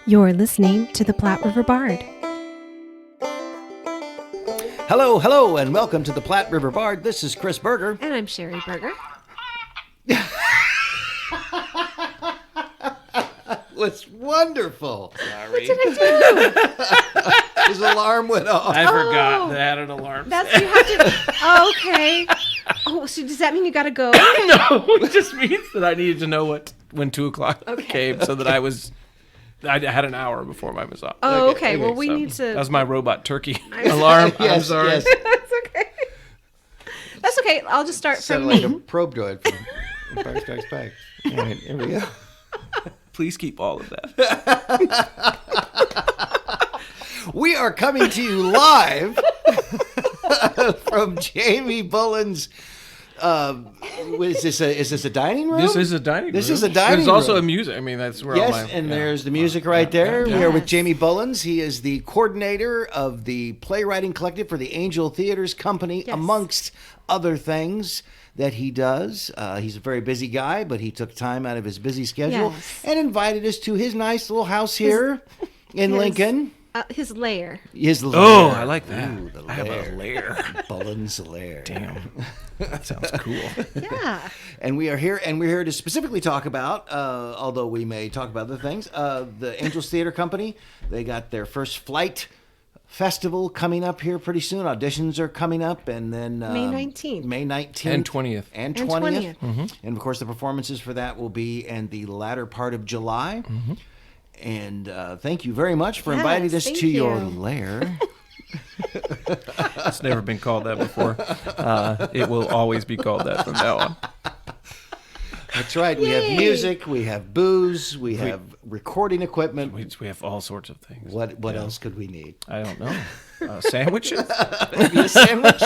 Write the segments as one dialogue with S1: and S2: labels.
S1: You're listening to the Platte River Bard.
S2: Hello, hello, and welcome to the Platte River Bard. This is Chris Berger.
S1: And I'm Sherry Berger.
S2: It's wonderful.
S1: Sorry. What did I
S2: do? His alarm went off.
S3: I forgot that I had an alarm.
S1: That's you have to. Oh, okay. Oh, so does that mean you got to go?
S3: No, it just means that I needed to know when 2 o'clock came, so that I had an hour before mine was off.
S1: Oh, okay. Well, we need to.
S3: That was my robot turkey alarm.
S2: Yes,
S3: I'm sorry.
S2: yes.
S1: That's okay. That's okay. I'll just start from
S2: Sounded
S1: me.
S2: like a probe droid from Empire Strikes Back. All right, here we go.
S3: Please keep all of that.
S2: We are coming to you live from Jamie Bullins. Is this a dining room?
S3: This is a dining room.
S2: This is a dining room.
S3: There's also a music. I mean, that's where all my...
S2: Yes, and there's the music right there. We are with Jamie Bullins. He is the coordinator of the Playwriting Collective for the Angel Theaters Company, amongst other things that he does. He's a very busy guy, but he took time out of his busy schedule and invited us to his nice little house here in Lincoln.
S1: His lair.
S2: His lair.
S3: Oh, I like that.
S2: Ooh,
S3: I have a lair.
S2: Bullins' lair.
S3: Damn. That sounds cool.
S1: Yeah.
S2: And we're here to specifically talk about, although we may talk about other things, the Angels Theater Company. They got their first flight festival coming up here pretty soon. Auditions are coming up, and then
S1: May 19th.
S2: May 19th.
S3: And 20th.
S2: And 20th. Mm-hmm. And, of course, the performances for that will be in the latter part of July. Mm-hmm. And thank you very much for inviting us to your lair.
S3: It's never been called that before. It will always be called that from now on.
S2: That's right. We have music, we have booze, we have recording equipment.
S3: We have all sorts of things.
S2: What else could we need?
S3: I don't know. Sandwiches?
S2: Maybe a sandwich?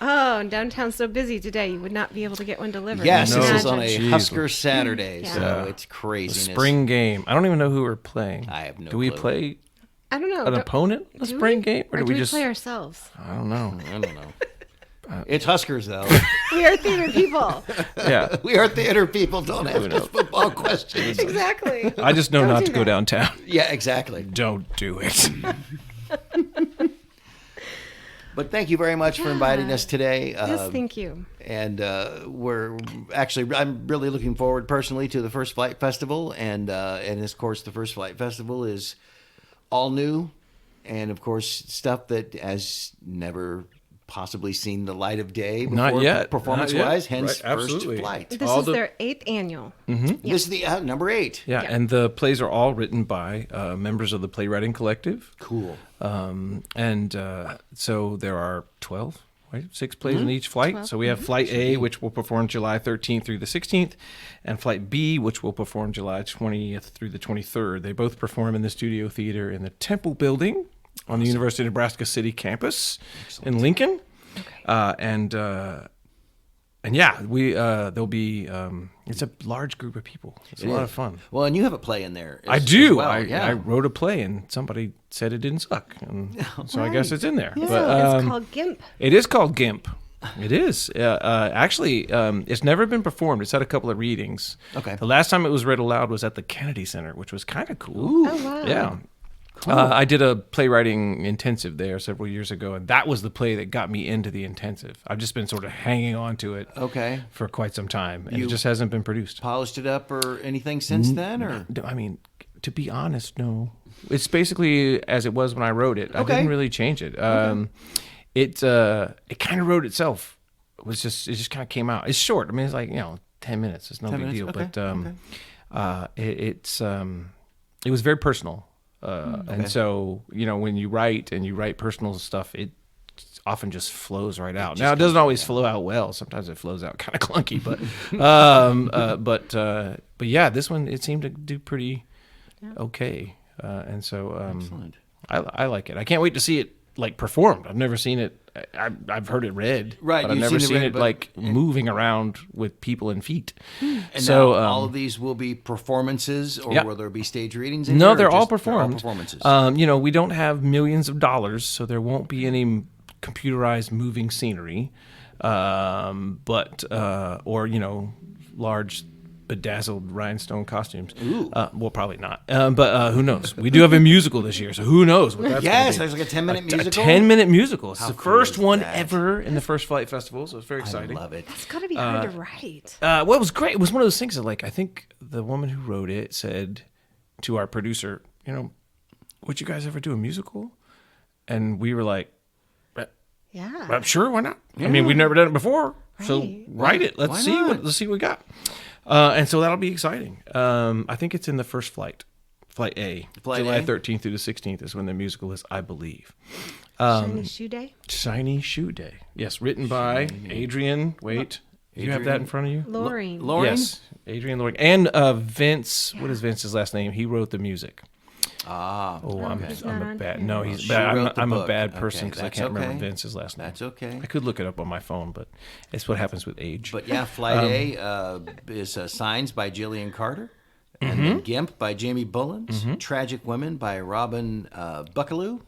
S1: Oh, and downtown's so busy today, you would not be able to get one delivered.
S2: Yes,
S3: No.
S2: this is on a
S3: Jeez.
S2: Husker Saturday,
S1: Yeah.
S2: so it's crazy.
S3: Spring game. I don't even know who we're playing.
S2: I have no
S3: Do we
S2: clue.
S3: play
S1: I don't know.
S3: an opponent a spring game?
S1: Or do we just play ourselves?
S3: I don't know.
S2: I don't know. It's Huskers, though.
S1: We are theater people.
S3: Yeah.
S2: We are theater people. Don't ask us football questions.
S1: Exactly.
S3: I just know
S1: Don't
S3: not
S1: do
S3: to go
S1: that.
S3: downtown.
S2: Yeah, exactly.
S3: Don't do it.
S2: But thank you very much for inviting us today.
S1: Yes, thank you.
S2: And I'm really looking forward personally to the First Flight Festival. And of course, the First Flight Festival is all new. And of course, stuff that has never possibly seen the light of day before,
S3: Not yet.
S2: performance-wise, hence
S3: Right,
S2: First
S3: absolutely.
S2: Flight.
S1: This is their 8th annual.
S2: This is the number 8.
S3: Yeah, and the plays are all written by members of the Playwriting Collective.
S2: Cool.
S3: So there are 12, right? 6 plays in each flight.
S1: 12.
S3: So we have Flight A, which will perform July 13th through the 16th, and Flight B, which will perform July 20th through the 23rd. They both perform in the Studio Theatre in the Temple Building on the University of Nebraska City campus in Lincoln. Okay. And yeah, there'll be, it's a large group of people. It's a lot of fun.
S2: Well, and you have a play in there.
S3: I do.
S2: Well.
S3: I wrote a play and somebody said it didn't suck. And so I guess it's in there.
S1: Yeah.
S3: But,
S1: It's called GIMP.
S3: It is called GIMP. It is. Actually, it's never been performed. It's had a couple of readings.
S2: Okay.
S3: The last time it was read aloud was at the Kennedy Center, which was kind of cool.
S2: Ooh.
S1: Oh, wow.
S3: Yeah. Cool. I did a playwriting intensive there several years ago, and that was the play that got me into the intensive. I've just been sort of hanging on to it for quite some time, and it just hasn't been produced.
S2: Polished it up or anything since then? Or
S3: I mean, to be honest, no. It's basically as it was when I wrote it. I didn't really change it. It kind of wrote itself. It just kind of came out. It's short. I mean, it's like 10 minutes. It's no big deal.
S2: Okay.
S3: But it was very personal. And so, when you write personal stuff, it often just flows right out. Now, it doesn't always flow out well. Sometimes it flows out kind of clunky, but yeah, this one, it seemed to do pretty okay. And so,
S2: excellent.
S3: I like it. I can't wait to see it performed. I've never seen it. I've heard it read,
S2: right?
S3: But I've never seen it moving around with people and feet.
S2: And
S3: so
S2: now all of these will be performances, or will there be stage readings?
S3: No, they're all performed.
S2: They're all performances.
S3: We don't have millions of dollars, so there won't be any computerized moving scenery, but large bedazzled rhinestone costumes. Well, probably not. But who knows? We do have a musical this year, so who knows what that's gonna be.
S2: There's like a 10-minute musical.
S3: A 10-minute musical. It's
S2: How
S3: the
S2: cool
S3: first
S2: is
S3: one
S2: that?
S3: ever in the First Flight Festival, so it's very
S2: I
S3: exciting.
S2: love it.
S1: It's got to be hard to write.
S3: Well, it was great. It was one of those things that, like, I think the woman who wrote it said to our producer, would you guys ever do a musical? And we were like,
S1: Yeah.
S3: sure, why not? I mean, we've never done it before, so
S1: Right.
S3: write it.
S2: Why
S3: Let's see
S2: not?
S3: let's see what we got. And so that'll be exciting. I think it's in the first flight. Flight A.
S2: Flight
S3: July
S2: A?
S3: 13th through the 16th is when the musical is, I believe.
S1: Shiny Shoe Day?
S3: Shiny Shoe Day. Yes, written by Adrian. Wait. Do you have that in front of you?
S1: Loring.
S2: Lauren?
S3: Yes, Adrian Loring. And Vince, what is Vince's last name? He wrote the music.
S2: Ah.
S3: Oh, I'm
S1: he's
S3: a
S1: not
S3: bad.
S1: on
S3: No,
S1: here.
S3: he's
S2: She
S3: bad.
S2: wrote the
S3: I'm a
S2: book.
S3: bad person
S2: Okay,
S3: because I
S2: that's
S3: can't remember
S2: okay.
S3: Vince's last name.
S2: That's okay.
S3: I could look it up on my phone, but it's what happens with age.
S2: But yeah, Flight A is Signs by Jillian Carter. And then Gimp by Jamie Bullins. Tragic Women by Robin Buckaloo,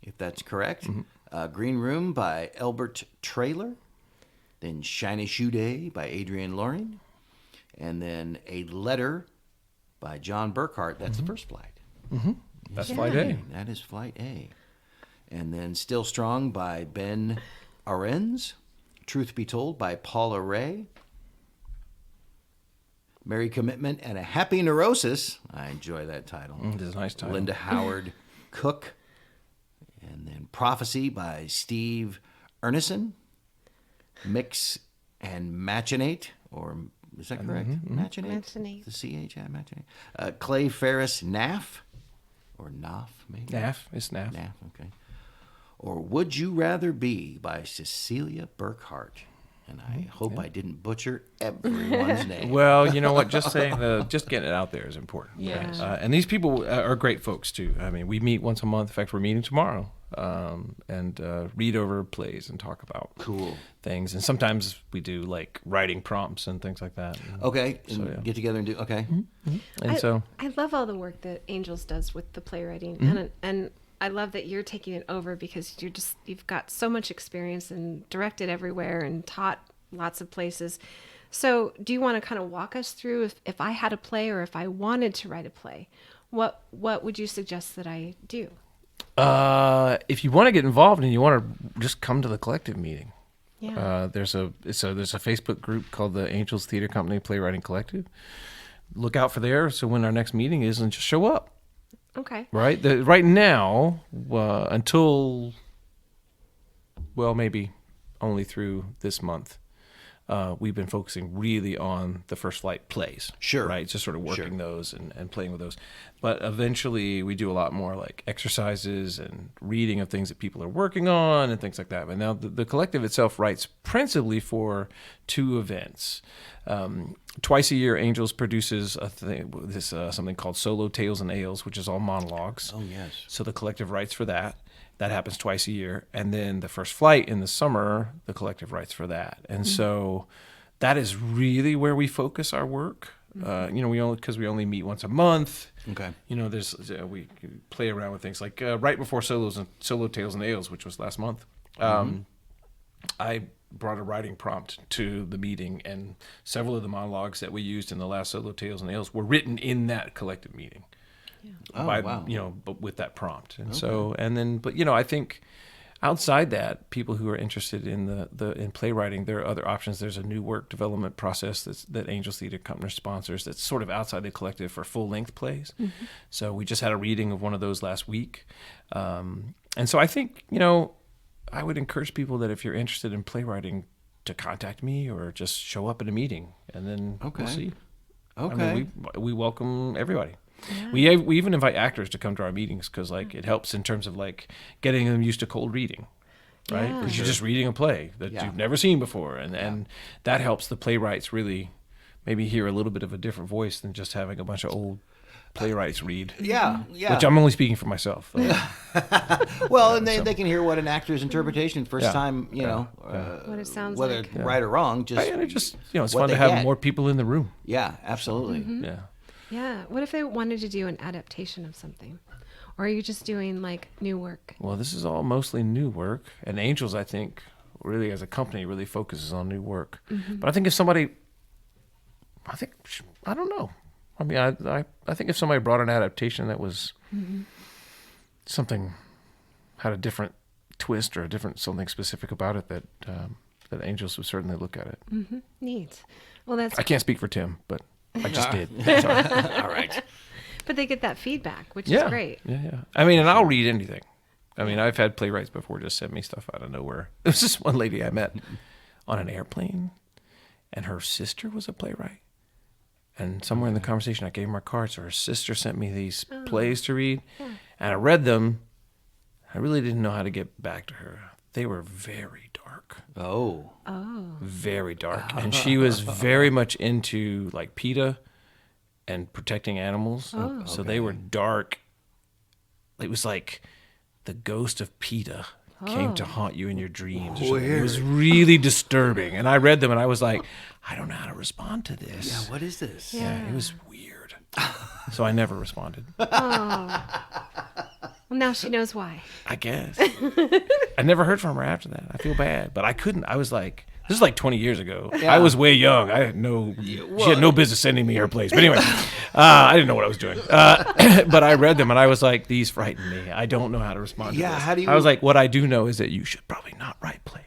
S2: if that's correct. Green Room by Elbert Traylor. Then Shiny Shoe Day by Adrian Loring. And then A Letter by John Burkhart. That's the first flight.
S3: That's Flight A.
S2: That is Flight A. And then Still Strong by Ben Arends. Truth Be Told by Paula Ray. Merry Commitment and a Happy Neurosis. I enjoy that title.
S3: It's a nice title.
S2: Linda Howard Cook. And then Prophecy by Steve Ernison. Mix and Machinate, or is that correct? Machinate?
S1: Machinate.
S2: The CH, yeah, Machinate. Clay Ferris Naff, or Naff, maybe?
S3: Naff. It's Naff.
S2: Naff, okay. Or Would You Rather Be by Cecilia Burkhart. And I hope I didn't butcher everyone's name.
S3: Well, you know what? Just getting it out there is important.
S2: Yes.
S3: And these people are great folks too. I mean, we meet once a month. In fact, we're meeting tomorrow, and read over plays and talk about
S2: Cool.
S3: things. And sometimes we do like writing prompts and things like that.
S2: Okay, and
S3: So, yeah.
S2: get together and do, okay.
S3: And
S1: I love all the work that Angels does with the playwriting, and I love that you're taking it over because you've got so much experience and directed everywhere and taught lots of places. So do you want to kind of walk us through if I had a play or if I wanted to write a play, what would you suggest that I do?
S3: if you want to get involved and you want to just come to the collective meeting,
S1: Yeah.
S3: there's a Facebook group called the Angels Theater Company Playwriting Collective. Look out for there. So when our next meeting is, and just show up.
S1: Okay.
S3: Right. Right now, until maybe only through this month, we've been focusing really on the First Flight plays.
S2: Sure.
S3: Right. Just sort of working those and playing with those. But eventually we do a lot more like exercises and reading of things that people are working on and things like that. But now the collective itself writes principally for two events. Twice a year, Angels produces something called Solo Tales and Ales, which is all monologues.
S2: Oh, yes.
S3: So the collective writes for that. That happens twice a year. And then the First Flight in the summer, the collective writes for that. And so that is really where we focus our work. Because we only meet once a month.
S2: Okay.
S3: There's we play around with things like right before Solo Tales and Ales, which was last month. I brought a writing prompt to the meeting, and several of the monologues that we used in the last Solo Tales and Ales were written in that collective meeting.
S2: Yeah. Oh, wow.
S3: But with that prompt. And I think outside that, people who are interested in in playwriting, there are other options. There's a new work development process that Angels Theater Company sponsors that's sort of outside the collective for full-length plays. Mm-hmm. So we just had a reading of one of those last week. And so I think, I would encourage people that if you're interested in playwriting to contact me or just show up at a meeting, and then we'll see.
S2: Okay.
S3: I mean, we welcome everybody. Yeah. We even invite actors to come to our meetings because it helps in terms of getting them used to cold reading, right? Because you're just reading a play that you've never seen before, and that helps the playwrights really maybe hear a little bit of a different voice than just having a bunch of old playwrights read.
S2: Yeah.
S3: Which I'm only speaking for myself.
S2: Well, and they can hear what an actor's interpretation first time,
S1: what it sounds
S2: whether
S1: like.
S2: right or wrong.
S3: It's fun to have more people in the room.
S2: Yeah, absolutely.
S1: Mm-hmm.
S3: Yeah.
S1: Yeah. What if they wanted to do an adaptation of something? Or are you just doing new work?
S3: Well, this is all mostly new work. And Angels, I think, really as a company, really focuses on new work. Mm-hmm. But I think if somebody I don't know. I mean, I think if somebody brought an adaptation that was something, had a different twist or a different something specific about it, that Angels would certainly look at it.
S1: Mm-hmm. Neat. Well,
S3: I can't speak for Tim, but I just did.
S2: All right.
S1: But they get that feedback, which is great.
S3: Yeah. I mean, and I'll read anything. I mean, I've had playwrights before just send me stuff out of nowhere. There was this one lady I met on an airplane, and her sister was a playwright. And somewhere in the conversation, I gave her my card, so her sister sent me these plays to read, and I read them. I really didn't know how to get back to her. They were very dark.
S2: Oh.
S3: Very dark. And she was very much into, like, PETA and protecting animals. So they were dark. It was like the ghost of PETA came to haunt you in your dreams. It was really disturbing. And I read them, and I was like, I don't know how to respond to this.
S2: Yeah, what is this?
S3: Yeah, it was weird. So I never responded.
S1: Well, now she knows why.
S3: I guess. I never heard from her after that. I feel bad. But I couldn't. I was like, this is like 20 years ago. Yeah. I was way young. I had she had no business sending me her plays. But anyway, I didn't know what I was doing. But I read them, and I was like, these frighten me. I don't know how to respond to this.
S2: How do you...
S3: I was like, what I do know is that you should probably not write plays.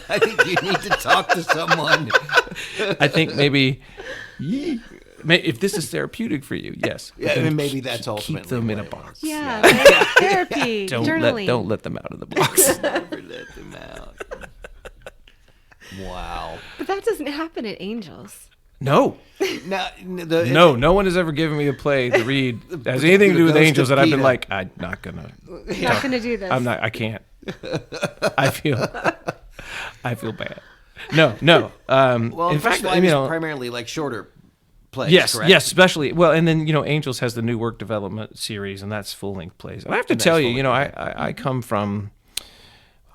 S2: I think you need to talk to someone.
S3: I think maybe if this is therapeutic for you, yes.
S2: Yeah, and maybe that's ultimately
S3: keep them in a box.
S1: Yeah, therapy, journaling.
S3: Don't let them out of the box.
S2: Never let them out. Wow.
S1: But that doesn't happen at Angels.
S3: No. No one has ever given me a play to read that has anything to do with Angels that I've been like, I'm not gonna
S1: do this.
S3: I can't. I feel bad. No.
S2: Well,
S3: in fact,
S2: primarily like shorter plays.
S3: Yes,
S2: correct?
S3: yes, especially. Well, and then Angels has the new work development series, and that's full length plays. And I have to tell you, I come from.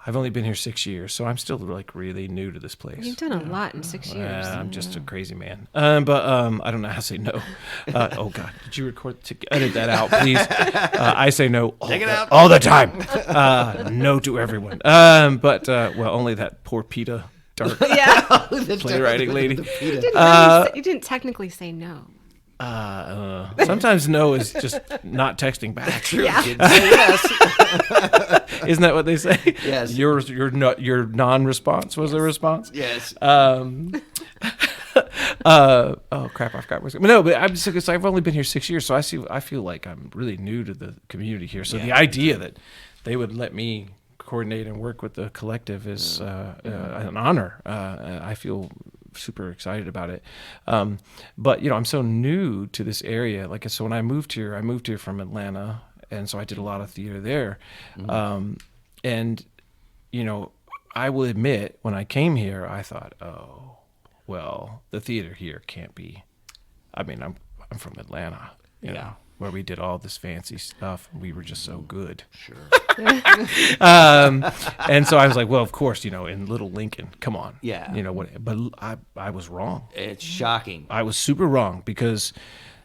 S3: I've only been here 6 years, so I'm still like really new to this place.
S1: You've done a lot in 6 years.
S3: I'm just a crazy man. But I don't know how to say no. Oh God, did you record? Edit that out, please. I say no all the time. No to everyone. But only that poor PETA dark playwriting lady.
S1: You didn't technically say no.
S3: Sometimes no is just not texting back.
S2: True. Yeah. Yes.
S3: Isn't that what they say?
S2: Yes.
S3: Your non-response was a response.
S2: Yes.
S3: Oh crap! I forgot. No, but I'm just because I've only been here 6 years, so I feel like I'm really new to the community here. So the idea that they would let me coordinate and work with the collective is an honor. I feel super excited about it. But I'm so new to this area. So when I moved here from Atlanta, and so I did a lot of theater there. And I will admit, when I came here, I thought, oh, well, the theater here can't be. I mean, I'm from Atlanta, you know, where we did all this fancy stuff. We were just so good.
S2: Sure.
S3: And so I was like, well, of course, in Little Lincoln, come on.
S2: Yeah.
S3: What? But I was wrong.
S2: It's shocking.
S3: I was super wrong, because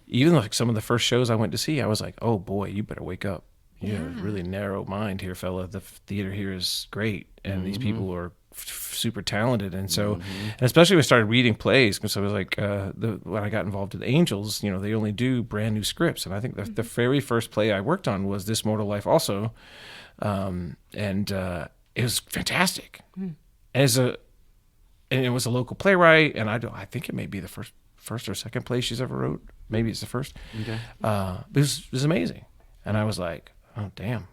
S3: even like some of the first shows I went to see, I was like, oh boy, you better wake up. You have a really narrow mind here, fella. The theater here is great, and these people are super talented. And so, and especially when I started reading plays, because I was like, when I got involved with Angels, they only do brand new scripts. And I think the very first play I worked on was This Mortal Life also. And it was fantastic. And it was a local playwright, and I think it may be the first or second play she's ever wrote. Maybe it's the first. Okay. It was amazing. And I was like, oh, damn,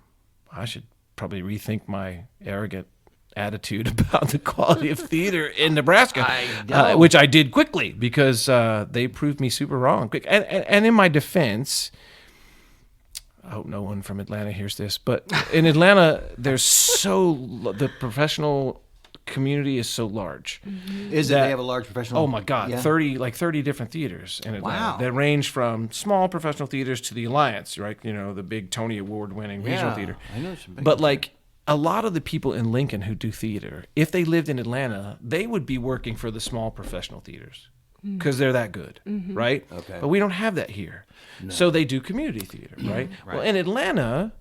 S3: I should probably rethink my arrogant attitude about the quality of theater in Nebraska, which I did quickly, because they proved me super wrong. And in my defense, I hope no one from Atlanta hears this, but in Atlanta, the professional community is so large.
S2: Is that they have a large professional?
S3: Oh my God, 30 different theaters in Atlanta.
S2: Wow.
S3: That range from small professional theaters to the Alliance, right? The big Tony Award winning regional theater.
S2: I know some big
S3: but like a lot of the people in Lincoln who do theater, if they lived in Atlanta, they would be working for the small professional theaters, because they're that good, right?
S2: Okay.
S3: But we don't have that here. No. So they do community theater, right? Well, in Atlanta,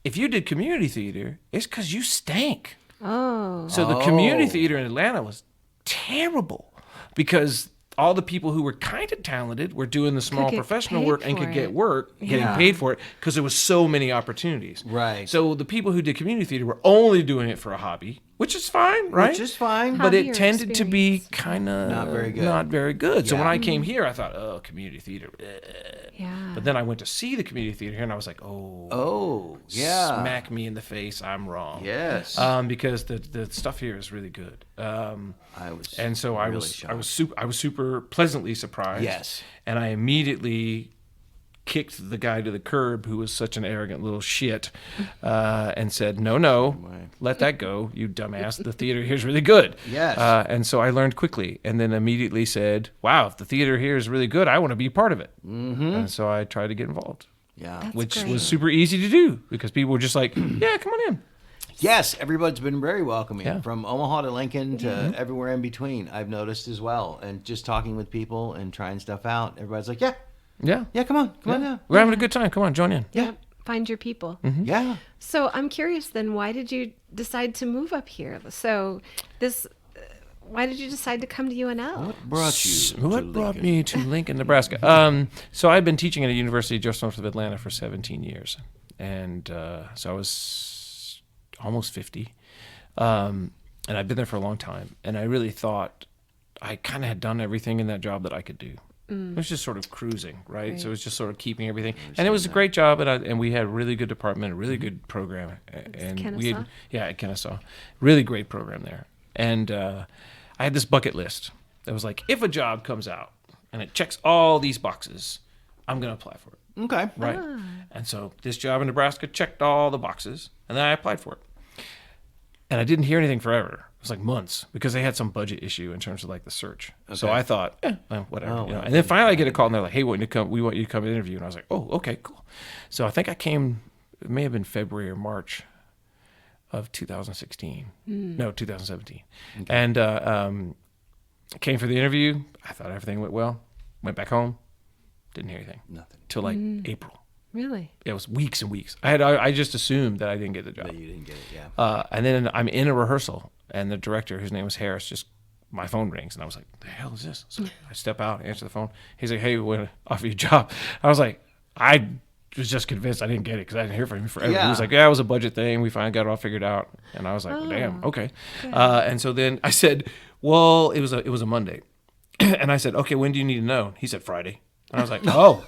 S3: if you did community theater, it's because you stank.
S1: Oh.
S3: So the community theater in Atlanta was terrible. because all the people who were kind of talented were doing the small
S1: get
S3: professional
S1: paid
S3: work and
S1: for
S3: could get
S1: it.
S3: work, getting paid for it, because there was so many opportunities.
S2: Right.
S3: So the people who did community theater were only doing it for a hobby, which is fine, right?
S2: Which is fine.
S3: But
S1: Hobby
S3: it
S1: or
S3: tended to be
S1: experience.
S3: kind of
S2: Not very good.
S3: Not very good. So
S2: Yeah.
S3: when I came here, I thought, oh, community theater.
S1: Yeah.
S3: But then I went to see the community theater here, and I was like,
S2: Oh, yeah.
S3: smack me in the face, I'm wrong.
S2: Yes.
S3: Because the stuff here is really good.
S2: I was
S3: And so
S2: really
S3: I was super pleasantly surprised.
S2: Yes.
S3: And I immediately kicked the guy to the curb who was such an arrogant little shit, and said, no, let that go, you dumbass. The theater here's really good.
S2: Yes.
S3: And so I learned quickly, and then immediately said, wow, if the theater here is really good, I want to be part of it. Mm-hmm. And so I tried to get involved.
S2: Yeah.
S1: That's
S3: Which
S1: great.
S3: was super easy to do because people were just like, yeah, come on in.
S2: Yes, everybody's been very welcoming,
S3: Yeah.
S2: from Omaha to Lincoln to everywhere in between. I've noticed as well, and just talking with people and trying stuff out. Everybody's like,
S3: Yeah.
S2: come on down.
S3: We're having a good time. Come on, join in.
S1: Yeah. Find your people.
S2: Yeah.
S1: So I'm curious then, why did you decide to move up here? So why did you decide to come to UNL?
S2: What brought you?
S3: What brought me to Lincoln, Nebraska? So I've been teaching at a university just north of Atlanta for 17 years. And so I was almost 50. And I've been there for a long time. And I really thought I kind of had done everything in that job that I could do. It was just sort of cruising, right? So it was just sort of keeping everything. And it was a great job. And we had a really good department, a really good program. And we had, at Kennesaw. Really great program there. And I had this bucket list that was like, if a job comes out and it checks all these boxes, I'm going to apply for it.
S2: Okay.
S3: Right. And so this job in Nebraska checked all the boxes, and then I applied for it. And I didn't hear anything forever. It was like months because they had some budget issue in terms of like the search. So I thought, well, whatever. And then finally I get a call and they're like, hey, we want you to come and interview. And I was like, oh, okay, cool. So I think I came, it may have been February or March of 2016. No, 2017. Okay. And came for the interview. I thought everything went well. Went back home. Didn't hear anything.
S2: Nothing.
S3: Till like April.
S1: Really?
S3: It was weeks and weeks. I just assumed that I didn't get the job.
S2: That you didn't get it, yeah.
S3: And then I'm in a rehearsal, and the director, whose name was Harris, my phone rings, and I was like, "The hell is this?" So I step out, answer the phone. He's like, "Hey, we want to offer you a job." I was like, I was just convinced I didn't get it because I didn't hear from him forever.
S2: Yeah.
S3: He was like, "Yeah, it was a budget thing. We finally got it all figured out." And I was like, "Damn, okay." And so then I said, "Well, it was a Monday," and I said, "Okay, when do you need to know?" He said, "Friday." And I was like, "Oh."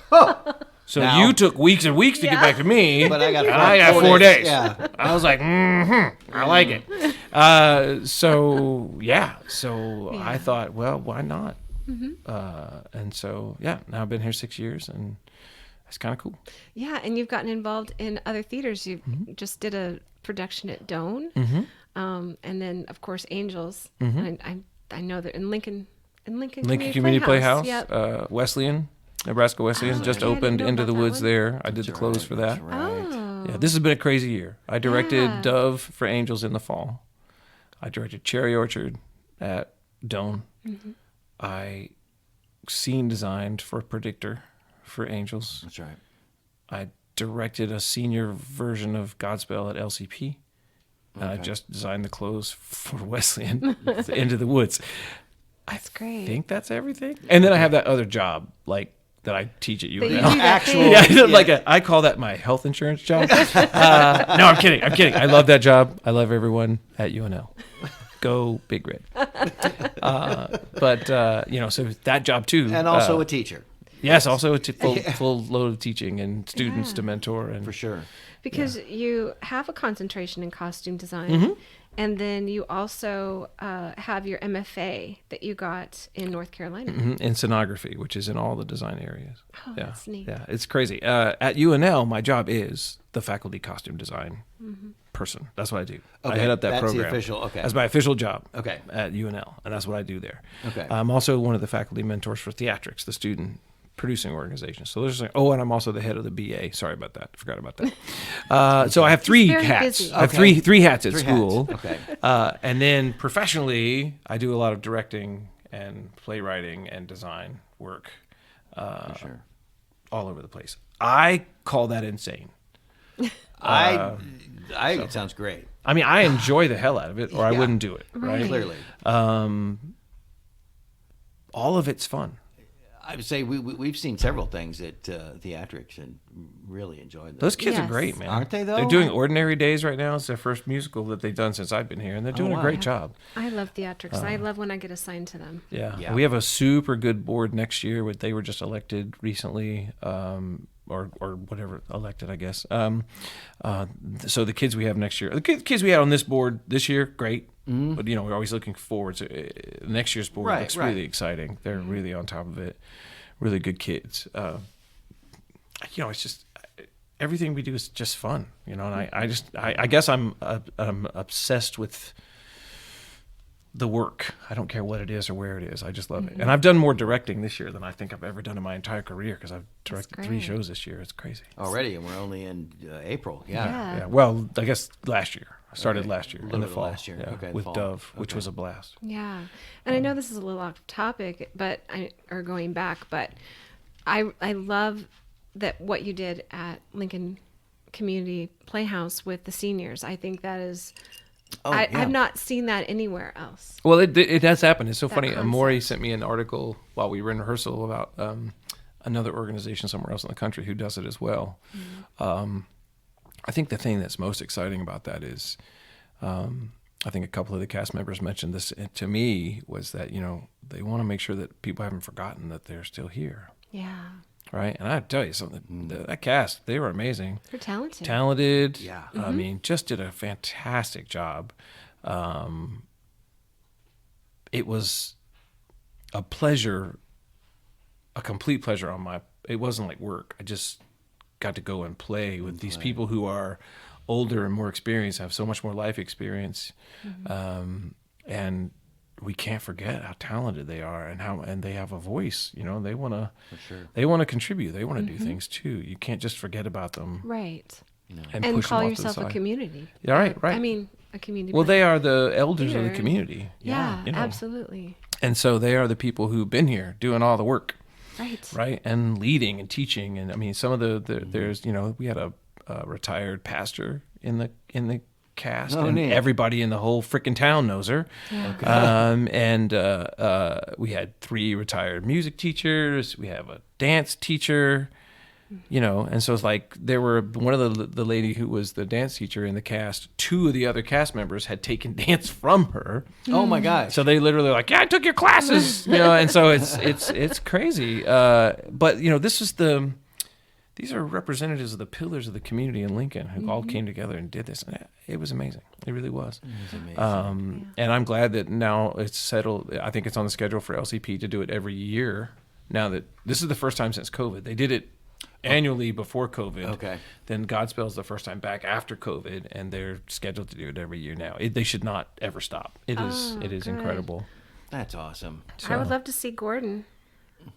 S3: So
S2: Now-
S3: you took weeks and weeks to get back to me,
S2: But I got
S3: and I got 4 days.
S2: Yeah.
S3: I was like, I like it. So I thought, well, why not? And so, now I've been here 6 years, and it's kind of cool.
S1: Yeah, and you've gotten involved in other theaters. You just did a production at Doan, and then, of course, Angels. And I know that in Lincoln
S3: Community Playhouse,
S1: Yep.
S3: Wesleyan. Nebraska Wesleyan just
S1: I didn't
S3: opened
S1: know
S3: Into
S1: about
S3: the
S1: that
S3: Woods
S1: one.
S3: there. I did the close for that.
S2: Right.
S1: Oh.
S3: Yeah, this has been a crazy year. I directed
S1: Yeah.
S3: Dove for Angels in the fall. I directed Cherry Orchard at Doan. I scene designed for Predictor for Angels.
S2: That's right.
S3: I directed a senior version of Godspell at LCP. And I
S2: Okay.
S3: just designed the clothes for Wesleyan, Into the Woods.
S1: That's great.
S3: I think that's everything. And then I have that other job, like, that I teach at
S1: That you
S3: UNL.
S1: do that
S2: Actual-
S1: thing.
S3: Yeah, I call that my health insurance job. No, I'm kidding. I love that job. I love everyone at UNL. Go Big Red. So that job too.
S2: And also a teacher.
S3: Yes, also a full load of teaching and students to mentor. And
S2: For sure.
S1: Because you have a concentration in costume design, and then you also have your MFA that you got in North Carolina.
S3: in scenography, which is in all the design areas.
S1: Oh, that's neat.
S3: Yeah, it's crazy. At UNL, my job is the faculty costume design person. That's what I do. I
S2: Okay,
S3: head up that
S2: that's the
S3: program.
S2: official- okay.
S3: That's my official job.
S2: Okay.
S3: At UNL, and that's what I do there.
S2: Okay.
S3: I'm also one of the faculty mentors for Theatrics, the student producing organization. So there's like, and I'm also the head of the BA. Sorry about that. Forgot about that. So I have three
S1: very
S3: hats.
S1: busy.
S3: I have
S2: Okay.
S3: three hats at
S2: 3
S3: school.
S2: hats. Okay.
S3: And then professionally, I do a lot of directing and playwriting and design work
S2: For sure.
S3: all over the place. I call that insane.
S2: It sounds great.
S3: I mean, I enjoy the hell out of it, or I
S2: Yeah.
S3: wouldn't do it, right?
S2: Clearly.
S3: all of it's fun.
S2: I would say we've seen several things at theatrics and really enjoyed them.
S3: Those kids are
S1: Yes.
S3: great, man.
S2: Aren't they, though?
S3: They're doing Ordinary Days right now. It's their first musical that they've done since I've been here, and they're doing
S2: wow.
S3: a great job.
S1: I love theatrics. I love when I get assigned to them.
S3: Yeah.
S2: Yeah.
S3: We have a super good board next year. They were just elected recently, or whatever, elected, I guess. So the kids we have next year, the kids we had on this board this year, great. Mm-hmm. But, we're always looking forward to next year's board.
S2: Right,
S3: Looks
S2: right.
S3: really exciting. They're really on top of it. Really good kids. It's just everything we do is just fun, and I guess I'm obsessed with the work. I don't care what it is or where it is. I just love it. And I've done more directing this year than I think I've ever done in my entire career, because I've directed 3 shows this year. It's crazy.
S2: Already, and we're only in April. Yeah.
S3: Yeah. Well, I guess last year. I started last year
S2: A
S3: in
S2: little
S3: the
S2: bit
S3: fall.
S2: last year.
S3: Yeah,
S2: Okay,
S3: with
S2: fall.
S3: Dove, which
S2: Okay.
S3: was a blast.
S1: Yeah. And I know this is a little off topic, but or going back, but I love that what you did at Lincoln Community Playhouse with the seniors. I think that is, I've not seen that anywhere else.
S3: Well, it has happened. It's so
S1: That
S3: funny.
S1: concept.
S3: Maury sent me an article while we were in rehearsal about another organization somewhere else in the country who does it as well. Mm-hmm. I think the thing that's most exciting about that is, I think a couple of the cast members mentioned this to me, was that, they want to make sure that people haven't forgotten that they're still here.
S1: Yeah.
S3: Right. And I tell you something, that cast, they were amazing.
S1: They're talented.
S3: Talented.
S2: Yeah.
S3: I mean, just did a fantastic job. It was a pleasure, a complete pleasure it wasn't like work. I just got to go and play with these people who are older and more experienced, have so much more life experience. And we can't forget how talented they are, and they have a voice. They want to, they want to contribute. They want to do things too. You can't just forget about them.
S1: Right.
S3: And
S1: And
S3: push
S1: call
S3: them off to the
S1: yourself a
S3: side.
S1: community.
S3: Yeah, right.
S1: I mean, a community.
S3: Well,
S1: play-
S3: they are the elders of the
S1: Theater.
S3: community.
S1: Yeah,
S3: you know.
S1: absolutely.
S3: And so they are the people who've been here doing all the work,
S1: Right.
S3: right? And leading and teaching. And I mean, some of there's, we had a retired pastor in the cast, and
S2: neat.
S3: everybody in the whole frickin' town knows her.
S1: Yeah.
S3: And we had 3 retired music teachers. We have a dance teacher. And so it's like there were one of the lady who was the dance teacher in the cast. 2 of the other cast members had taken dance from her.
S2: Oh my gosh.
S3: So they literally were like, yeah, I took your classes, and so it's crazy. But these are representatives of the pillars of the community in Lincoln who all came together and did this. And it was amazing. It really was. And I'm glad that now it's settled. I think it's on the schedule for LCP to do it every year. Now that this is the first time since COVID, they did it annually before COVID.
S2: Okay.
S3: Then Godspell's the first time back after COVID, and they're scheduled to do it every year now. They should not ever stop. It is
S1: good.
S3: incredible.
S2: That's awesome.
S1: I would love to see Gordon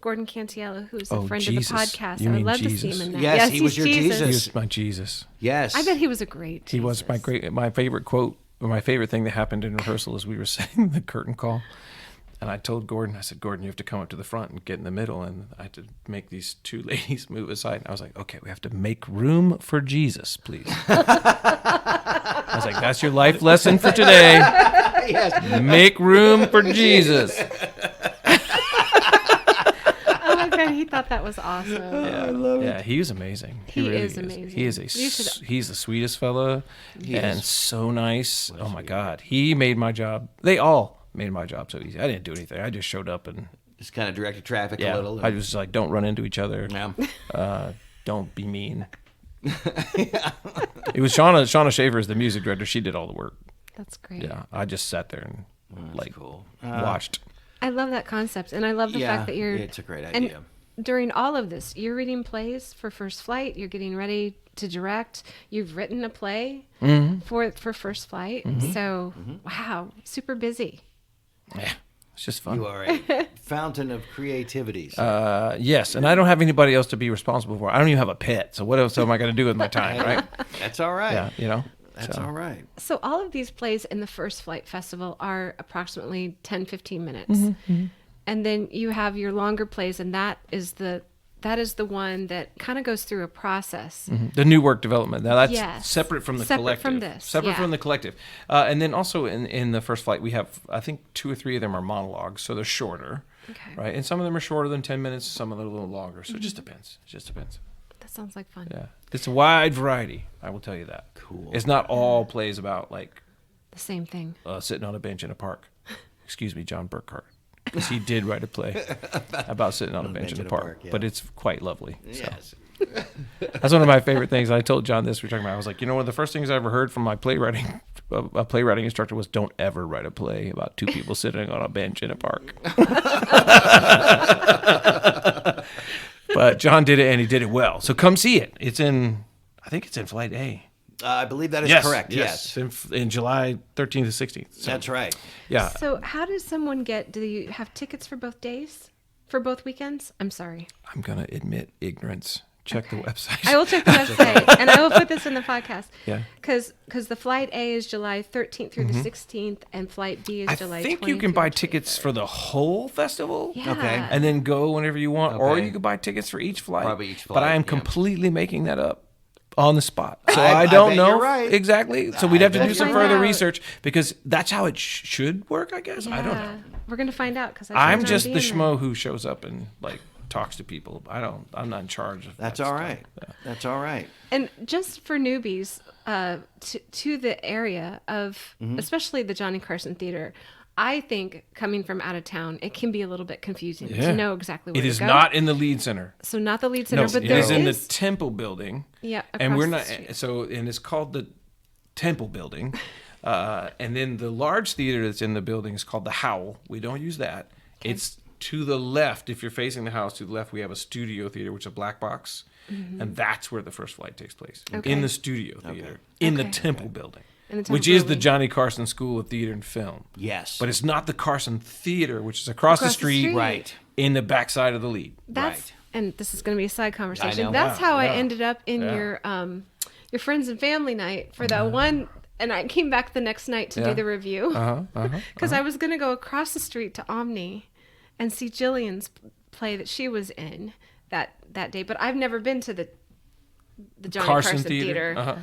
S1: Cantiello, who's a friend
S3: Jesus.
S1: of the podcast.
S3: You
S1: I would
S3: mean
S1: love to
S3: Jesus?
S1: see him in that.
S2: Yes, he was
S1: he's
S2: your Jesus.
S3: He was my Jesus.
S2: Yes.
S1: I bet he was a great
S3: He was my favorite quote, or my favorite thing that happened in rehearsal is we were setting the curtain call. And I told Gordon, I said, Gordon, you have to come up to the front and get in the middle. And I had to make these 2 ladies move aside. And I was like, okay, we have to make room for Jesus, please. I was like, that's your life lesson for today.
S2: Yes.
S3: Make room for Jesus.
S1: Oh my God, he thought that was awesome.
S2: I love it.
S3: Yeah, he was amazing.
S1: He
S3: really
S1: is amazing.
S3: He is he's the sweetest fella and so nice. Oh my God. He made my job. They all made my job so easy. I didn't do anything. I just showed up and
S2: Just kind of directed traffic a little.
S3: I was like, don't run into each other.
S2: Yeah.
S3: Don't be mean. It was Shauna Shaver is the music director. She did all the work.
S1: That's great.
S3: Yeah, I just sat there and
S2: cool.
S3: watched.
S1: I love that concept, and I love the fact that you're.
S2: It's a great
S1: and
S2: idea.
S1: during all of this, you're reading plays for First Flight. You're getting ready to direct. You've written a play for First Flight. So, wow, super busy.
S3: Yeah, it's just fun.
S2: You are a fountain of creativity.
S3: Yes, and I don't have anybody else to be responsible for. I don't even have a pet, so what else am I going to do with my time, right?
S2: That's all right.
S3: Yeah,
S2: That's all right.
S1: So all of these plays in the First Flight Festival are approximately 10, 15 minutes. And then you have your longer plays, and that is the that is the one that kind of goes through a process.
S3: The new work development. Now that's
S1: Yes.
S3: separate from the
S1: Separate
S3: collective.
S1: from this,
S3: Separate
S1: yeah.
S3: from the collective. And then also in the first flight, we have, I think 2 or 3 of them are monologues, so they're shorter.
S1: Okay.
S3: Right. And some of them are shorter than 10 minutes, some of them are a little longer. So it just depends. It just depends.
S1: That sounds like fun.
S3: Yeah. It's a wide variety. I will tell you that.
S2: Cool.
S3: It's not all plays about like
S1: The same thing.
S3: sitting on a bench in a park. Excuse me, John Burkhart. Because he did write a play about sitting on a bench in a park.
S2: yeah.
S3: But it's quite lovely. So.
S2: Yes.
S3: That's one of my favorite things. I told John this. We were talking about. I was like, one of the first things I ever heard from my playwriting, a playwriting instructor, was don't ever write a play about 2 people sitting on a bench in a park. But John did it, and he did it well. So come see it. I think it's in Flight A.
S2: I believe that is correct. Yes.
S3: In July 13th to 16th. So,
S2: That's right.
S3: yeah.
S1: So how does someone do you have tickets for both days? For both weekends? I'm sorry.
S3: I'm going to admit ignorance. Check the website.
S1: I will check the website, and I will put this in the podcast.
S3: Yeah.
S1: Because the Flight A is July 13th through the 16th, and Flight B is July 20th.
S3: I think you can buy tickets for the whole festival.
S1: Yeah.
S2: Okay.
S3: And then go whenever you want, or
S2: Okay.
S3: you can buy tickets for each flight.
S2: Probably each
S3: But I am
S2: flight, yeah.
S3: completely making that up on the spot. So
S2: I
S3: I don't
S2: bet
S3: know
S2: you're right.
S3: exactly. So we'd have to
S2: bet
S3: do some
S1: you're
S3: further
S1: right.
S3: research because that's how it should work, I guess. I don't know.
S1: We're going to find out because
S3: I'm just the schmo who shows up and like talks to people. I'm not in charge of
S2: That's
S3: that
S2: all
S3: stuff.
S2: right.
S3: Yeah.
S2: That's all right.
S1: And just for newbies to the area of, especially the Johnny Carson Theater, I think coming from out of town, it can be a little bit confusing
S3: Yeah.
S1: to know exactly where
S3: It
S1: to
S3: is
S1: go.
S3: not in the lead center.
S1: So not the lead center,
S3: No,
S1: but
S3: it
S1: there
S3: is in the
S1: is-
S3: Temple building.
S1: Yeah,
S3: And we're
S1: across
S3: not
S1: the street.
S3: and it's called the Temple building. And then the large theater that's in the building is called the Howl. We don't use that. It's to the left. If you're facing the house, to the left, we have a studio theater, which is a black box. And that's where the first flight takes place.
S1: Okay.
S3: In the studio theater. In the
S1: Okay.
S3: Temple building.
S1: In the Temple
S3: which is the
S1: building.
S3: Johnny Carson School of Theater and Film.
S2: Yes.
S3: But it's not the Carson Theater, which is across the street.
S2: Right.
S3: In the backside of the lead.
S1: That's
S2: Right.
S1: and this is going to be a side conversation.
S2: know.
S1: That's
S3: Wow,
S1: how I
S3: yeah.
S1: ended up in
S3: Yeah.
S1: your friends and family night for that one. And I came back the next night to
S3: Yeah.
S1: do the review
S3: Uh-huh.
S1: because I was going to go across the street to Omni and see Jillian's play that she was in that day. But I've never been to the Johnny Carson Theater
S3: Uh-huh.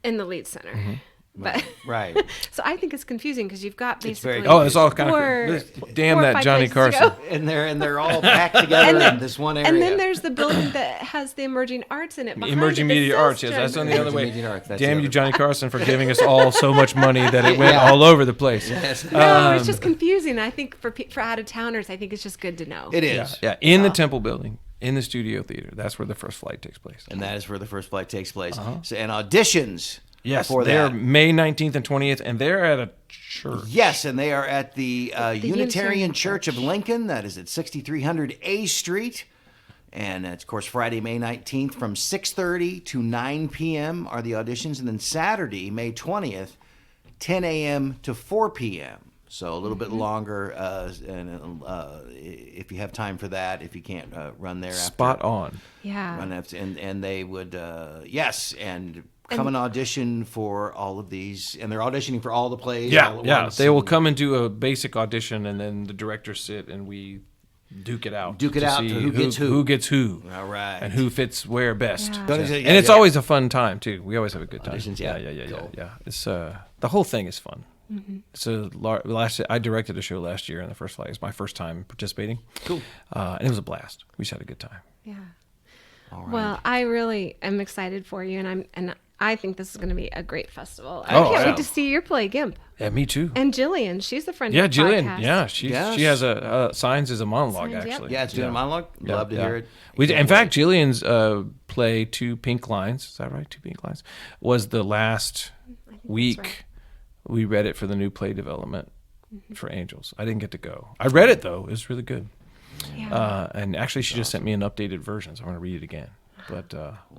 S1: in the Lead Center. But
S2: Right.
S1: so I think it's confusing because you've got
S2: very
S1: basically
S3: Oh, it's all kind
S1: four-
S3: of damn
S1: four or
S3: that
S1: five
S3: Johnny
S1: places to
S3: Carson.
S1: go.
S2: And they're all packed together in this one area.
S1: And then there's the building that has the emerging arts in it. behind
S3: Emerging
S1: it that
S3: Media
S1: says
S3: Arts, yes, that's on the
S1: Johnny-
S3: other way.
S2: Emerging Media Arts, that's the
S3: Damn
S2: other
S3: you,
S2: way.
S3: Johnny Carson, for giving us all so much money that it went
S2: Yeah.
S3: all over the place.
S2: Yes.
S1: No, it's just confusing. I think for out of towners, I think it's just good to know.
S2: It
S3: Yeah,
S2: is.
S3: yeah, in the Temple building, in the studio theater. That's where the first flight takes place.
S2: And that is where the first flight takes place. So, and auditions.
S3: Yes,
S2: for
S3: they're
S2: that.
S3: May 19th and 20th, and they're at a church.
S2: Yes, and they are at the Unitarian
S1: Unitarian
S2: Church of Lincoln. That is at 6300 A Street. And it's, of course, Friday, May 19th from 6:30 to 9 p.m. are the auditions. And then Saturday, May 20th, 10 a.m. to 4 p.m. So a little bit longer, and if you have time for that, if you can't run there after.
S3: Spot on.
S1: Yeah.
S2: Run after, and they would, yes, and come and audition for all of these. And they're auditioning for all the plays. all at
S3: Yeah.
S2: once.
S3: They will come and do a basic audition, and then the directors sit and we duke it out.
S2: Duke it
S3: to
S2: out
S3: see
S2: to who gets who.
S3: Who gets who.
S2: All right.
S3: And who fits where best.
S1: Yeah.
S2: Don't you say-
S3: And it's
S2: yeah.
S3: always a fun time too. We always have a good time.
S2: Auditions,
S3: yeah,
S2: yeah.
S3: yeah.
S2: Cool.
S3: Yeah. It's the whole thing is fun. So I directed a show last year, and the first flight was my first time participating.
S2: Cool.
S3: And it was a blast. We just had a good time.
S1: Yeah.
S2: All right.
S1: Well, I really am excited for you, and I think this is going to be a great festival. I
S3: Oh,
S1: can't
S3: yeah.
S1: wait to see your play, Gimp.
S3: Yeah, me too.
S1: And Jillian, she's the friend
S3: Yeah,
S1: of the
S3: Jillian.
S1: podcast.
S3: Yeah, she
S2: Yes.
S3: has a Signs as a monologue
S1: Signs, yep.
S3: actually.
S2: Yeah, it's doing a monologue.
S3: Yeah,
S2: Love to
S3: yeah.
S2: hear it.
S3: In fact, Jillian's play Two Pink Lines, is that right? Two Pink Lines was the last week
S1: right.
S3: we read it for the new play development for Angels. I didn't get to go. I read it though. It was really good.
S1: Yeah.
S3: And actually, she just sent me an updated version, so I'm going to read it again. But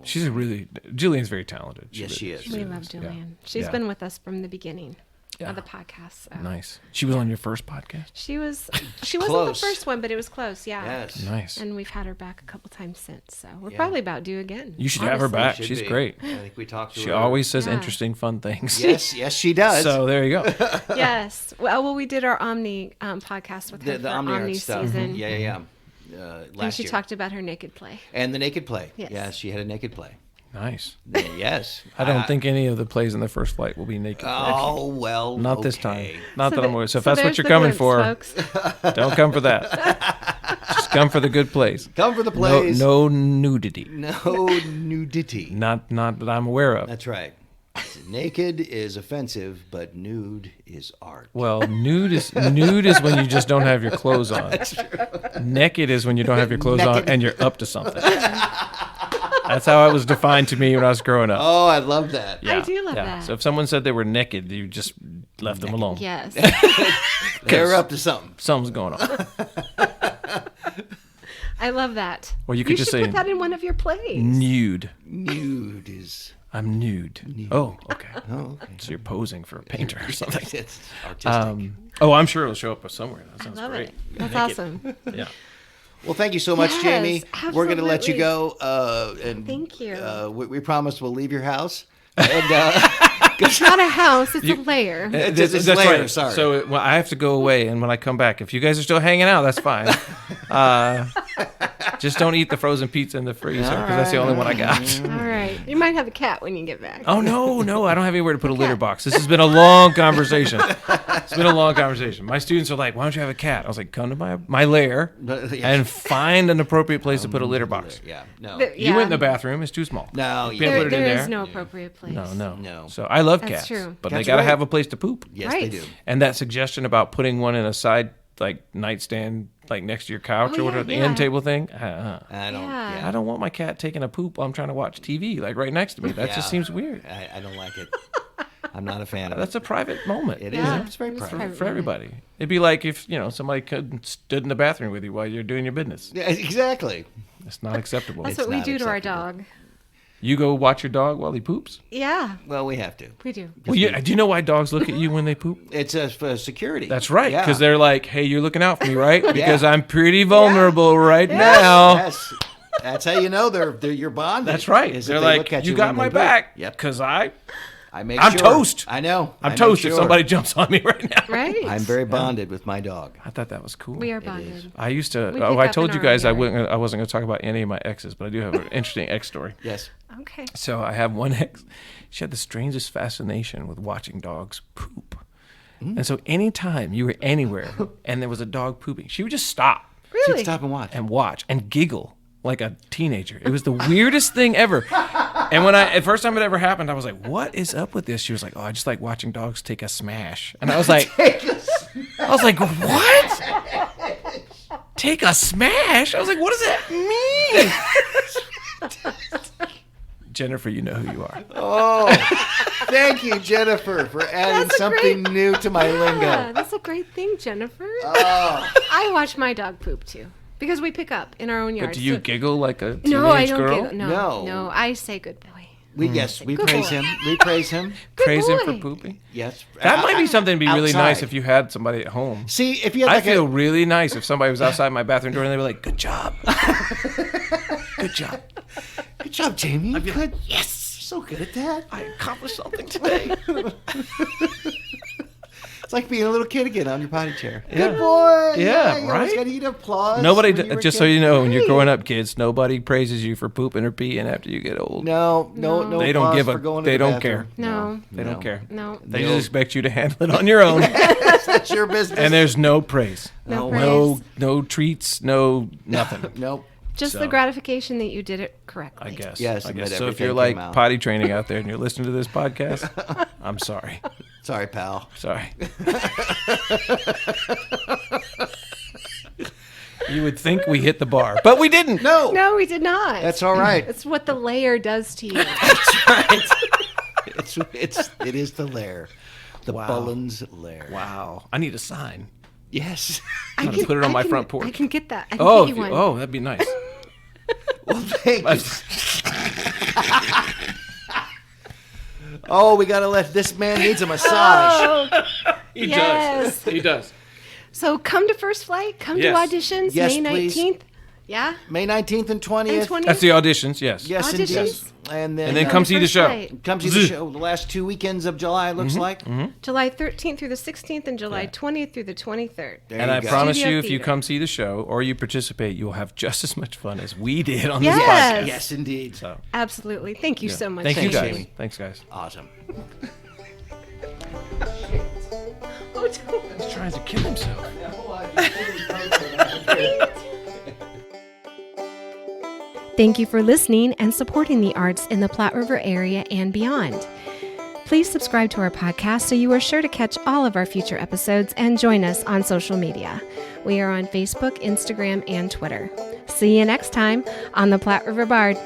S3: Jillian's very talented.
S2: Yes, she is.
S1: We
S3: really
S1: love
S3: is.
S1: Jillian.
S3: Yeah.
S1: She's
S3: Yeah.
S1: been with us from the beginning
S3: Yeah.
S1: of the podcast. So.
S3: Nice. She was on your first podcast?
S1: She wasn't the
S2: Close.
S1: first one, but it was close. Yeah.
S2: Yes.
S3: Nice.
S1: And we've had her back a couple times since, so we're
S2: Yeah.
S1: probably about due again.
S3: You should have her
S1: honestly.
S3: back.
S2: Should
S3: She's
S2: be.
S3: great.
S2: I think we talked to
S3: She
S2: her.
S3: always says
S1: Yeah.
S3: interesting, fun things.
S2: Yes, she does.
S3: So there you go.
S1: Yes. Well, we did our Omni podcast with her
S2: the
S1: for
S2: Omni
S1: Omni
S2: Art stuff.
S1: season.
S2: Yeah. last
S1: And she
S2: year.
S1: talked about her naked play.
S2: And the naked play.
S1: Yes.
S2: Yes, she had a naked play.
S3: Nice.
S2: Yes.
S3: I don't think any of the plays in the first flight will be naked.
S2: Oh, well.
S3: Not this time.
S2: okay.
S3: Not that I'm aware. So if that's what
S1: there's
S3: you're
S1: the
S3: coming
S1: glimpse,
S3: for,
S1: folks.
S3: don't come for that. Just come for the good plays.
S2: Come for the plays.
S3: No nudity.
S2: No nudity.
S3: Not that I'm aware of.
S2: That's right. Naked is offensive, but nude is art.
S3: Well, nude is when you just don't have your clothes on. That's true. Naked is when you don't have your clothes on and you're up to something. That's how it was defined to me when I was growing up.
S2: Oh, I love that.
S1: I do love that.
S3: So if someone said they were naked, you just left them alone.
S1: Yes.
S2: They're up to something.
S3: Something's going on.
S1: I love that.
S3: Or you could just
S1: should
S3: say
S1: put that in one of your plays.
S3: nude.
S2: Nude is...
S3: I'm nude. Oh, okay.
S2: Oh, okay.
S3: So you're posing for a painter or something.
S2: It's artistic.
S3: I'm sure it'll show up somewhere. That sounds
S1: Love
S3: great.
S1: it. That's awesome.
S3: Yeah.
S2: Well, thank you so much,
S1: Yes,
S2: Jamie. We're going to let you
S1: absolutely.
S2: go. And
S1: Thank you.
S2: We promise we'll leave your house. And,
S1: It's not a house, it's a lair.
S2: It's
S3: That's
S2: later,
S3: right.
S2: sorry.
S3: So well, I have to go away, and when I come back, if you guys are still hanging out, that's fine. Just don't eat the frozen pizza in the freezer because that's the only one I got.
S1: All right. You might have a cat when you get back.
S3: Oh no, I don't have anywhere to put a litter box. This has been a long conversation. It's been a long conversation. My students are like, "Why don't you have a cat?" I was like, "Come to my lair and find an appropriate place to put a litter box."
S2: Yeah, no.
S3: You went in the bathroom; it's too small.
S2: No,
S3: You
S2: yeah.
S3: can't put it in
S1: There
S3: there.
S1: is no appropriate place.
S3: No. So I love
S1: That's
S3: cats,
S1: true.
S3: but
S2: Cats
S3: they got to
S2: are
S3: have a place to poop.
S2: Yes, they
S1: Right.
S2: do.
S3: And that suggestion about putting one in a side nightstand next to your couch
S1: Oh,
S3: or whatever,
S1: yeah,
S3: the end
S1: yeah.
S3: table thing.
S2: I don't.
S1: Yeah.
S2: Yeah.
S3: I don't want my cat taking a poop while I'm trying to watch TV right next to me. That
S2: Yeah.
S3: just seems weird.
S2: I don't like it. I'm not a fan of
S3: That's
S2: it.
S3: a private moment.
S2: It
S1: Yeah.
S2: is. It's very
S1: It's
S2: private.
S1: private.
S3: For everybody. It'd be like if, somebody stood in the bathroom with you while you're doing your business.
S2: Yeah, exactly.
S3: It's not acceptable.
S1: That's
S2: It's
S1: what we
S2: not
S1: do to our
S2: acceptable.
S1: dog.
S3: You go watch your dog while he poops?
S1: Yeah,
S2: Well, we have to.
S1: we do.
S3: Well, do you know why dogs look at you when they poop?
S2: It's for security.
S3: That's right,
S2: Yeah.
S3: because they're like, hey, you're looking out for me, right? Because I'm pretty vulnerable right
S2: Yes,
S3: now.
S2: yes. That's how you know they're you're bonded.
S3: That's right.
S2: is if
S3: They're
S2: they
S3: like,
S2: look at
S3: you
S2: when
S3: got
S2: they
S3: my
S2: poop.
S3: back.
S2: Yep.
S3: Because
S2: I'm
S3: I'm toast.
S2: I know.
S3: I'm
S2: I
S3: toast
S2: make
S3: if
S2: sure.
S3: somebody jumps on me right now.
S1: Right?
S2: I'm very bonded with my dog.
S3: I thought that was cool.
S1: We are
S2: is.
S1: bonded.
S3: I used to.
S1: We
S3: Oh,
S1: pick
S3: I
S1: up
S3: told
S1: in
S3: you
S1: our
S3: guys
S1: own yard.
S3: I wasn't going to talk about any of my exes, but I do have an interesting ex story.
S2: Yes.
S1: Okay.
S3: So I have one ex. She had the strangest fascination with watching dogs poop. And so anytime you were anywhere and there was a dog pooping, she would just stop
S1: Really?
S2: Stop and watch.
S3: and watch and giggle like a teenager. It was the weirdest thing ever. And when the first time it ever happened, I was like, what is up with this? She was like, oh, I just like watching dogs take a smash. And I was like, what? Take a smash? I was like, what does that mean? Jennifer, you know who you are.
S2: Oh, thank you, Jennifer, for adding
S1: That's a
S2: something new to my
S1: Yeah,
S2: lingo.
S1: that's a great thing, Jennifer.
S2: Oh,
S1: I watch my dog poop too because we pick up in our own yard.
S3: But do you
S1: so-
S3: giggle like a teenage
S1: No, I don't
S3: girl?
S1: giggle. No,
S2: No.
S1: no, I say good boy.
S2: we
S1: Good
S2: praise
S1: boy.
S2: him. We praise him.
S3: Praise him for
S1: boy.
S3: pooping?
S2: Yes.
S3: That might be something to be really nice
S2: Outside.
S3: if you had somebody at home.
S2: See, if you had
S3: I
S2: like
S3: feel really nice if somebody was outside my bathroom door and they were like, good job. Good job.
S2: good job, Jamie. You could.
S3: Yes.
S2: So good at that.
S3: I accomplished something today.
S2: It's like being a little kid again on your potty chair.
S3: Yeah.
S2: Good boy.
S3: Yeah,
S2: you always
S3: right?
S2: got to eat applause.
S3: Nobody,
S2: when you were a
S3: just so
S2: kid.
S3: you know, when you're growing up, kids, nobody praises you for pooping or peeing after you get old.
S2: No.
S3: They don't
S2: applause
S3: give
S2: for
S3: a-
S2: going to
S3: they
S2: the
S3: don't
S2: bathroom.
S3: care.
S1: No.
S3: They don't care.
S1: No.
S3: They
S2: No.
S3: just expect you to handle it on your own.
S2: That's your business.
S3: And there's no praise.
S1: No
S2: No.
S1: praise.
S3: No treats, no nothing.
S2: Nope.
S1: Just
S3: So.
S1: the gratification that you did it correctly.
S3: I guess.
S2: Yes,
S3: I
S2: and
S3: guess.
S2: that
S3: So if
S2: everything
S3: you're like
S2: came out.
S3: potty training out there and you're listening to this podcast, I'm sorry.
S2: Sorry, pal.
S3: Sorry. You would think we hit the bar, but we didn't.
S2: No.
S1: No, we did not.
S2: That's all right.
S1: It's what the layer does to you.
S2: It is the lair. The
S3: Wow.
S2: Bullins lair.
S3: Wow. I need a sign.
S2: Yes.
S3: I'm going to put it on my front porch.
S1: I can get that. I can
S3: Oh,
S1: get you one.
S3: that'd be nice.
S2: Well, thank you. Oh, we got to let this man needs a massage.
S1: Oh,
S3: He
S1: Yes.
S3: does. He does.
S1: so come to First Flight. Come
S3: Yes.
S1: to auditions
S2: Yes,
S1: May
S2: please.
S1: 19th. Yeah?
S2: May 19th and 20th.
S1: And 20th?
S3: That's the auditions, yes.
S2: Yes,
S1: Auditions?
S2: indeed. And then
S3: come see the
S1: first
S3: show.
S1: night.
S2: come see the show the last 2 weekends of July, it looks like.
S1: July 13th through the 16th and July 20th through the 23rd.
S2: There
S3: And
S2: you
S3: I
S2: go.
S3: promise
S1: Studio
S3: you, if you
S1: Theatre.
S3: come see the show or you participate, you'll have just as much fun as we did on
S1: Yes.
S3: this podcast.
S2: Yes, indeed.
S3: So,
S1: Absolutely. Thank you so much.
S3: thank you
S2: Thanks,
S3: guys.
S2: Jamie.
S3: Thanks, guys.
S2: Awesome.
S1: Oh, don't.
S3: He's trying to kill himself.
S1: Thank you for listening and supporting the arts in the Platte River area and beyond. Please subscribe to our podcast so you are sure to catch all of our future episodes and join us on social media. We are on Facebook, Instagram, and Twitter. See you next time on the Platte River Bard.